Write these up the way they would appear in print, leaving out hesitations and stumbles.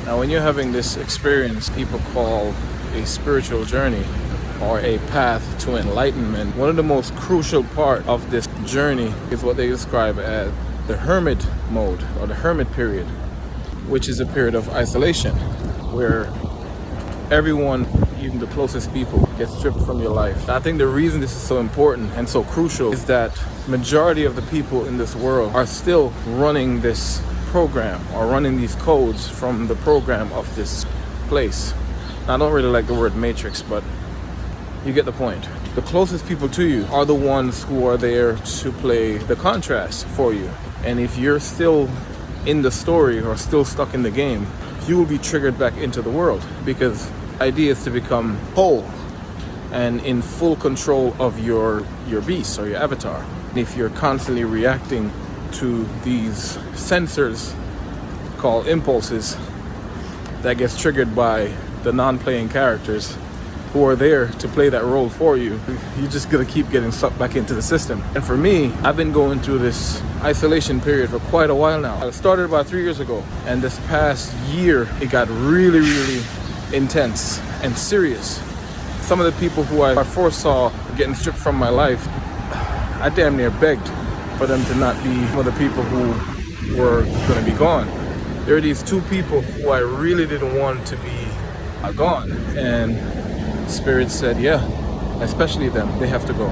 Now, when you're having this experience people call a spiritual journey or a path to enlightenment, one of the most crucial part of this journey is what they describe as the hermit mode or the hermit period, which is a period of isolation where everyone, even the closest people, gets stripped from your life. I think the reason this is so important and so crucial is that majority of the people in this world are still running this program or running these codes from the program of this place. Now, I don't really like the word matrix, but you get the point. The closest people to you are the ones who are there to play the contrast for you. And if you're still in the story or still stuck in the game, you will be triggered back into the world, because the idea is to become whole and in full control of your beast or your avatar. And if you're constantly reacting to these sensors called impulses that gets triggered by the non-playing characters who are there to play that role for you, you're just gonna keep getting sucked back into the system. And for me, I've been going through this isolation period for quite a while now. I started about 3 years ago, and this past year it got really, really intense and serious. Some of the people who I foresaw getting stripped from my life, I damn near begged for them to not be one of the people who were gonna be gone. There are these two people who I really didn't want to be gone, and Spirit said, yeah, especially them, they have to go.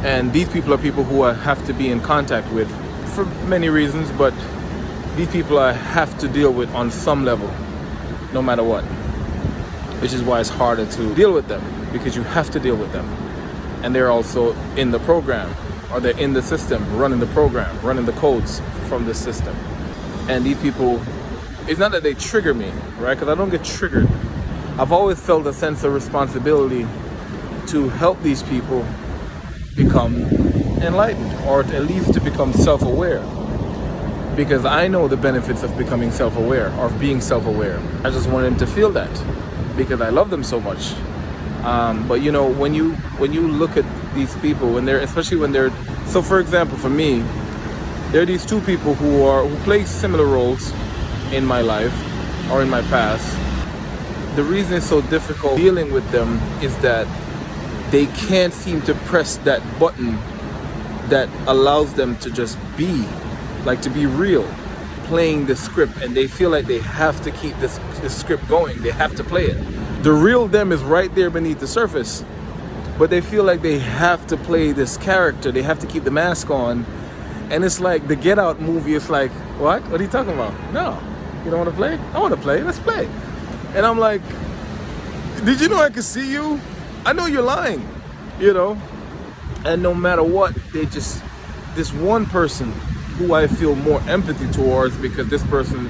And these people are people who I have to be in contact with for many reasons, but these people I have to deal with on some level, no matter what. Which is why it's harder to deal with them, because you have to deal with them. And they're also in the program, or they're in the system, running the program, running the codes from the system. And these people, it's not that they trigger me, right? Because I don't get triggered. I've always felt a sense of responsibility to help these people become enlightened, or at least to become self-aware, because I know the benefits of becoming self-aware or of being self-aware. I just want them to feel that because I love them so much. But you know, when you look at these people, especially when they're, so for example, for me, there are these two people who play similar roles in my life or in my past. The reason it's so difficult dealing with them is that they can't seem to press that button that allows them to just be, like to be real, playing the script, and they feel like they have to keep this script going. They have to play it. The real them is right there beneath the surface, but they feel like they have to play this character. They have to keep the mask on. And it's like the Get Out movie. It's like, what are you talking about? No, you don't want to play? I want to play. Let's play. And I'm like, did you know I could see you? I know you're lying, you know? And no matter what, this one person who I feel more empathy towards, because this person,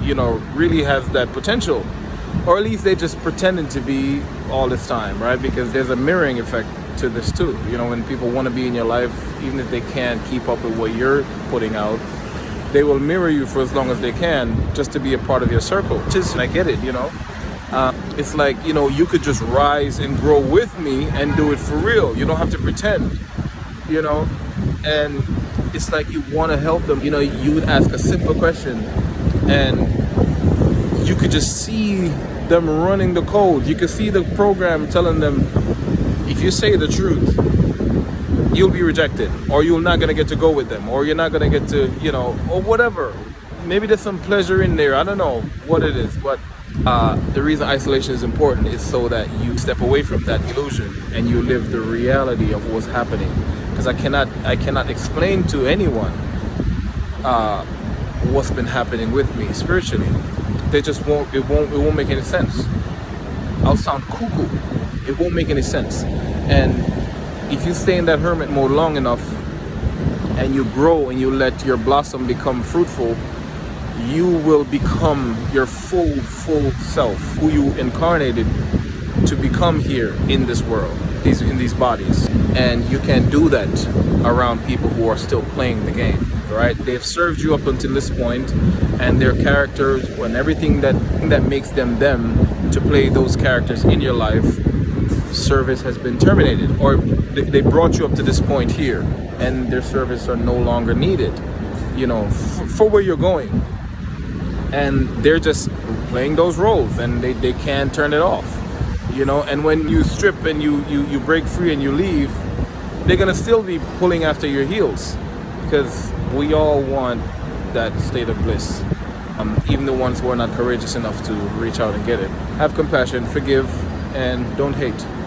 you know, really has that potential, or at least they just pretending to be all this time, right? Because there's a mirroring effect to this too. You know, when people want to be in your life, even if they can't keep up with what you're putting out, they will mirror you for as long as they can just to be a part of your circle. Just, I get it, you know. It's like, you know, you could just rise and grow with me and do it for real. You don't have to pretend, you know. And it's like you want to help them. You know, you would ask a simple question and you could just see them running the code. You could see the program telling them, if you say the truth, you'll be rejected, or you're not going to get to go with them, or you're not going to get to, you know, or whatever. Maybe there's some pleasure in there. I don't know what it is, but the reason isolation is important is so that you step away from that illusion and you live the reality of what's happening. Because I cannot explain to anyone what's been happening with me spiritually. They just won't. It won't make any sense. I'll sound cuckoo. It won't make any sense. And if you stay in that hermit mode long enough and you grow and you let your blossom become fruitful, you will become your full self, who you incarnated to become here in this world, in these bodies. And you can do that around people who are still playing the game, right? They've served you up until this point, and their characters and everything that makes them to play those characters in your life, service has been terminated, or they brought you up to this point here and their service are no longer needed, you know, for where you're going. and they're just playing those roles, and they can't turn it off, you know. And when you strip and you break free and you leave, they're gonna still be pulling after your heels, because we all want that state of bliss, even the ones who are not courageous enough to reach out and get it. Have compassion, forgive, and don't hate.